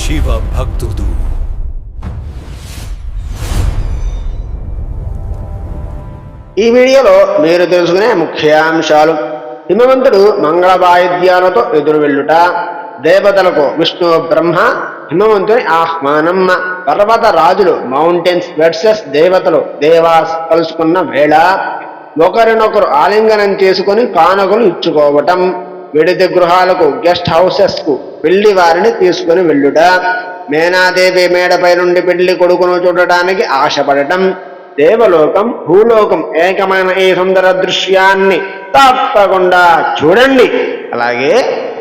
శివ భక్తుడు. ఈ వీడియోలో మీరు తెలుసుకునే ముఖ్యాంశాలు: హిమవంతుడు మంగళ వాయిద్యాలతో ఎదురు వెళ్ళుట, దేవతలకు విష్ణు బ్రహ్మ హిమవంతుని ఆహ్వానం, పర్వత రాజులు మౌంటైన్స్ వర్సెస్ దేవతలు దేవాస్ కలుసుకున్న వేళ, ఒకరినొకరు ఆలింగనం చేసుకుని కానుకలు ఇచ్చుకోవటం, విడిది గృహాలకు గెస్ట్ హౌసెస్ కు పెళ్లి వారిని తీసుకుని వెళ్ళుట, మేనాదేవి మేడపై నుండి పెళ్లి కొడుకును చూడటానికి ఆశపడటం, దేవలోకం భూలోకం ఏకమైన ఈ సుందర దృశ్యాన్ని తప్పకుండా చూడండి. అలాగే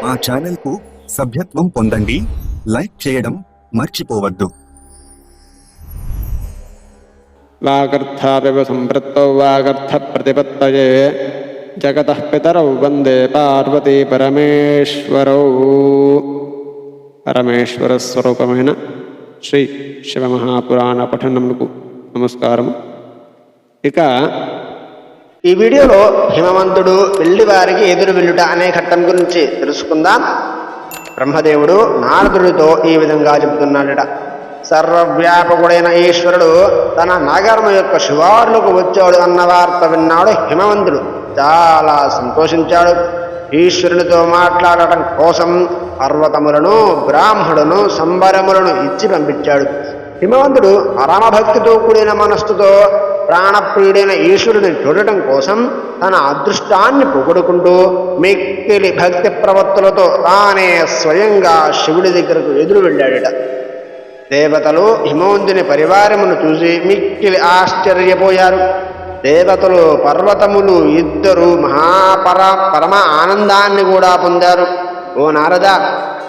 మా ఛానల్ కు సభ్యత్వం పొందండి, లైక్ చేయడం మర్చిపోవద్దు. వాగర్థావివ సంపృక్తౌ వాగర్థ ప్రతిపత్తయే జగతః పితరౌ వందే పార్వతీ పరమేశ్వరౌ. పరమేశ్వర స్వరూపమైన శ్రీ శివమహాపురాణ పఠనములకు నమస్కారము. ఇక ఈ వీడియోలో హిమవంతుడు పెళ్లి వారికి ఎదురు వెళ్ళుట అనే ఘట్టం గురించి తెలుసుకుందాం. బ్రహ్మదేవుడు నారదుడితో ఈ విధంగా చెబుతున్నాడట: సర్వవ్యాపకుడైన ఈశ్వరుడు తన నగరం యొక్క శివార్లకు వచ్చాడు అన్న వార్త విన్నాడు హిమవంతుడు. చాలా సంతోషించాడు. ఈశ్వరునితో మాట్లాడటం కోసం పర్వతములను బ్రాహ్మణులను సంబరములను ఇచ్చి పంపించాడు. హిమవంతుడు పరమభక్తితో కూడిన మనస్సుతో ప్రాణప్రియుడైన ఈశ్వరుని చూడటం కోసం తన అదృష్టాన్ని పొగుడుకుంటూ మిక్కిలి భక్తి ప్రవత్తులతో తానే స్వయంగా శివుడి దగ్గరకు ఎదురు వెళ్ళాడట. దేవతలు హిమవంతుని పరివారమును చూసి మిక్కిలి ఆశ్చర్యపోయారు. దేవతలు పర్వతములు ఇద్దరు పరమ ఆనందాన్ని కూడా పొందారు. ఓ నారద,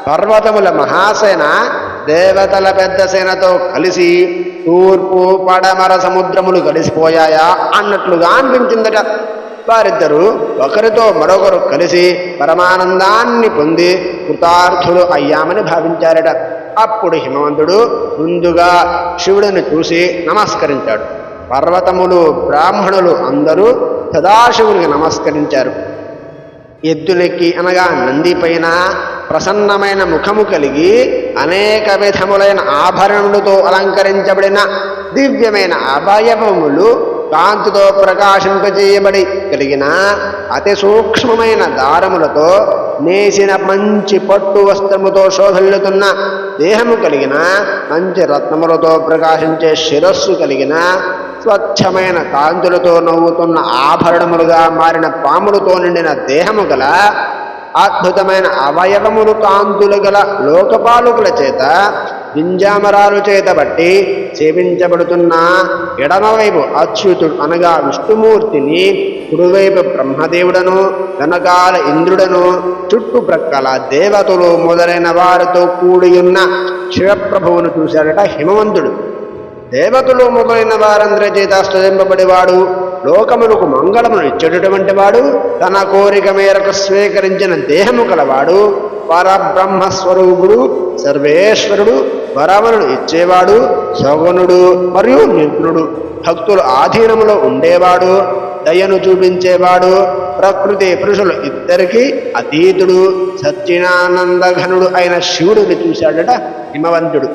పర్వతముల మహాసేన దేవతల పెద్ద సేనతో కలిసి తూర్పు పడమర సముద్రములు కలిసిపోయాయా అన్నట్లుగా అనిపించిందట. వారిద్దరూ ఒకరితో మరొకరు కలిసి పరమానందాన్ని పొంది కృతార్థులు అయ్యామని భావించారట. అప్పుడు హిమవంతుడు ముందుగా శివుడిని చూసి నమస్కరించాడు. పర్వతములు బ్రాహ్మణులు అందరూ సదాశివునికి నమస్కరించారు. ఎద్దులెక్కి అనగా నంది పైన ప్రసన్నమైన ముఖము కలిగి అనేక విధములైన ఆభరణములతో అలంకరించబడిన దివ్యమైన అవయవములు కాంతితో ప్రకాశింపజేయబడి కలిగిన అతి సూక్ష్మమైన దారములతో నేసిన మంచి పట్టు వస్త్రముతో శోభిల్లుతున్న దేహము కలిగిన మంచి రత్నములతో ప్రకాశించే శిరస్సు కలిగిన స్వచ్ఛమైన కాంతులతో నవ్వుతున్న ఆభరణములుగా మారిన పాములతో నిండిన దేహము గల అద్భుతమైన అవయవములు కాంతులు గల లోకపాలకుల చేత పింజామరాలు చేత బట్టి సేవించబడుతున్న ఎడమవైపు అచ్యుతుడు అనగా విష్ణుమూర్తిని, కుడివైపు బ్రహ్మదేవుడను, వెనకాల ఇంద్రుడను, చుట్టుప్రక్కల దేవతలు మొదలైన వారితో కూడి ఉన్న శివప్రభువును చూశాడట హిమవంతుడు. దేవతలు మొదలైన వారందరి చేత స్తుతింపబడేవాడు, లోకములకు మంగళమును ఇచ్చేటటువంటి వాడు, తన కోరిక మేరకు స్వీకరించిన దేహము కలవాడు, పరబ్రహ్మస్వరూపుడు, సర్వేశ్వరుడు, వరములను ఇచ్చేవాడు, సగుణుడు మరియు నిర్గుణుడు, భక్తుల ఆధీనములో ఉండేవాడు, దయను చూపించేవాడు, ప్రకృతి పురుషులు ఇద్దరికీ అతీతుడు, సచ్చిదానందఘనుడు అయిన శివుడిని చూశాడట హిమవంతుడు.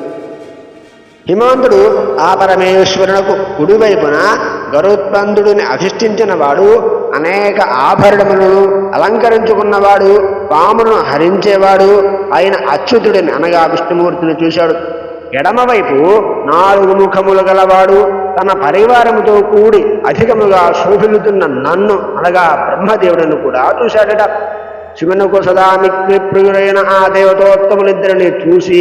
హిమవంతుడు ఆ పరమేశ్వరునకు కుడివైపున గరుత్మంతుడిని అధిష్ఠించిన వాడు, అనేక ఆభరణములను అలంకరించుకున్నవాడు, పామును హరించేవాడు అయిన అచ్యుతుడిని అనగా విష్ణుమూర్తిని చూశాడు. ఎడమవైపు 4 ముఖములు గలవాడు, తన పరివారముతో కూడి అధికముగా శోభిల్లుతున్న నన్ను అనగా బ్రహ్మదేవుడిని కూడా చూశాడట. శివునకు సదా మిక్కిలి ప్రియుడైన ఆ దేవతోత్తములిద్దరిని చూసి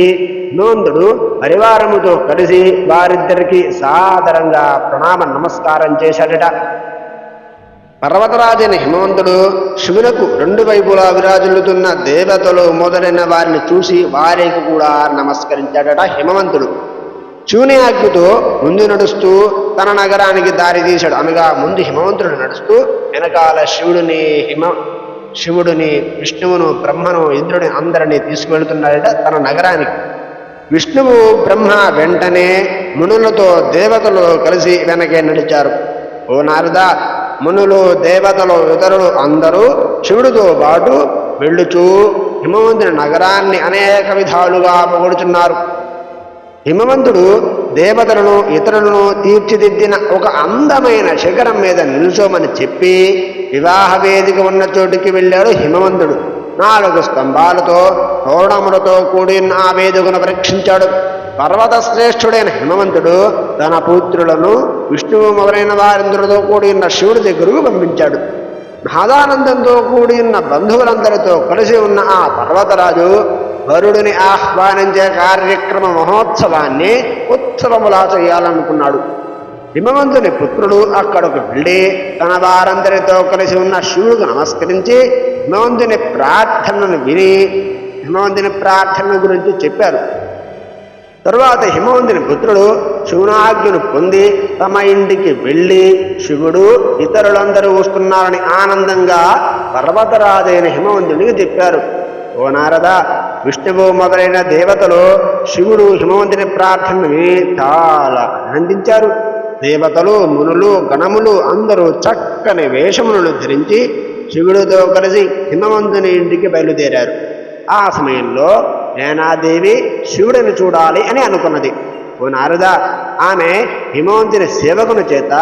హిమవంతుడు పరివారముతో కలిసి వారిద్దరికి సాదరంగా ప్రణామ నమస్కారం చేశాడట. పర్వతరాజైన హిమవంతుడు శివునకు 2 వైపులా విరాజిల్లుతున్న దేవతలు మొదలైన వారిని చూసి వారికి కూడా నమస్కరించాడట హిమవంతుడు. శివుని ఆజ్ఞతో ముందు నడుస్తూ తన నగరానికి దారి తీశాడు. అనగా ముందు హిమవంతుడు నడుస్తూ వెనకాల శివుడిని విష్ణువును బ్రహ్మను ఇంద్రుని అందరినీ తీసుకువెళ్తున్నాడట తన నగరానికి. విష్ణువు బ్రహ్మ వెంటనే మునులతో దేవతలు కలిసి వెనకే నడిచారు. ఓ నారద, మునులు దేవతలు ఇతరులు అందరూ శివుడితో పాటు వెళ్ళుచూ హిమవంతుని నగరాన్ని అనేక విధాలుగా పొగుడుచున్నారు. హిమవంతుడు దేవతలను ఇతరులను తీర్చిదిద్దిన ఒక అందమైన శిఖరం మీద నిల్చోమని చెప్పి వివాహ వేదిక ఉన్న చోటుకి వెళ్ళాడు హిమవంతుడు. 4 స్తంభాలతో తోరణములతో కూడిన ఆ వేదికను పరీక్షించాడు. పర్వత శ్రేష్ఠుడైన హిమవంతుడు తన పుత్రులను విష్ణువు మొదలైన వారింద్రులతో కూడిన శివుడి దగ్గరకు పంపించాడు. నాదానందంతో కూడిన బంధువులందరితో కలిసి ఉన్న ఆ పర్వతరాజు వరుడిని ఆహ్వానించే కార్యక్రమ మహోత్సవాన్ని ఉత్సవములా చేయాలనుకున్నాడు. హిమవంతుని పుత్రుడు అక్కడకు వెళ్ళి తన వారందరితో కలిసి ఉన్న శివుడికి నమస్కరించి హిమవంతుని ప్రార్థనను విని హిమవంతుని ప్రార్థన గురించి చెప్పారు. తరువాత హిమవంతుని పుత్రుడు శివునాజ్ఞను పొంది తమ ఇంటికి వెళ్ళి శివుడు ఇతరులందరూ వస్తున్నారని ఆనందంగా పర్వతరాజైన హిమవంతునికి చెప్పారు. ఓ నారద, విష్ణువు మొదలైన దేవతలు శివుడు హిమవంతుని ప్రార్థనను విని చాలా ఆనందించారు. దేవతలు, మునులు, గణములు అందరూ చక్కని వేషములను ధరించి శివుడితో కలిసి హిమవంతుని ఇంటికి బయలుదేరారు. ఆ సమయంలో మేనాదేవి శివుడిని చూడాలి అని అనుకున్నది. ఓ నారద, ఆమె హిమవంతుని సేవకుని చేత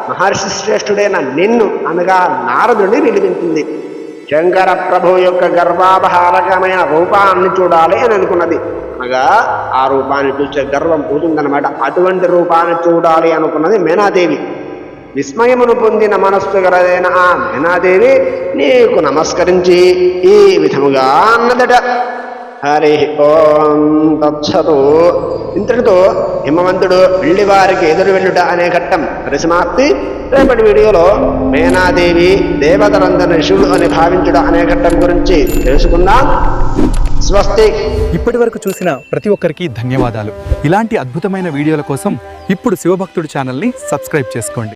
మహర్షి శ్రేష్ఠుడైన నిన్ను అనగా నారదుడిని పిలిపించింది. శంకర ప్రభు యొక్క గర్వాపహారకమైన రూపాన్ని చూడాలి అని అనుకున్నది. అనగా ఆ రూపాన్ని చూసే గర్వం పోతుందన్నమాట. అటువంటి రూపాన్ని చూడాలి అనుకున్నది మేనాదేవి. విస్మయమును పొందిన మనస్సు గలదైన ఆ మేనాదేవి నీకు నమస్కరించి ఈ విధముగా అన్నదట. హరి ఓం తత్సతు. ఇంతటితో హిమవంతుడు వెళ్ళి వారికి ఎదురు వెళ్ళుట అనే ఘట్టం పరిసమాప్తి. రేపటి వీడియోలో మేనాదేవి దేవతలందరినీ శివుడు అని భావించుట అనే ఘట్టం గురించి తెలుసుకుందాం. స్వస్తి. ఇప్పటి వరకు చూసిన ప్రతి ఒక్కరికి ధన్యవాదాలు. ఇలాంటి అద్భుతమైన వీడియోల కోసం ఇప్పుడు శివభక్తుడు ఛానల్ని సబ్స్క్రైబ్ చేసుకోండి.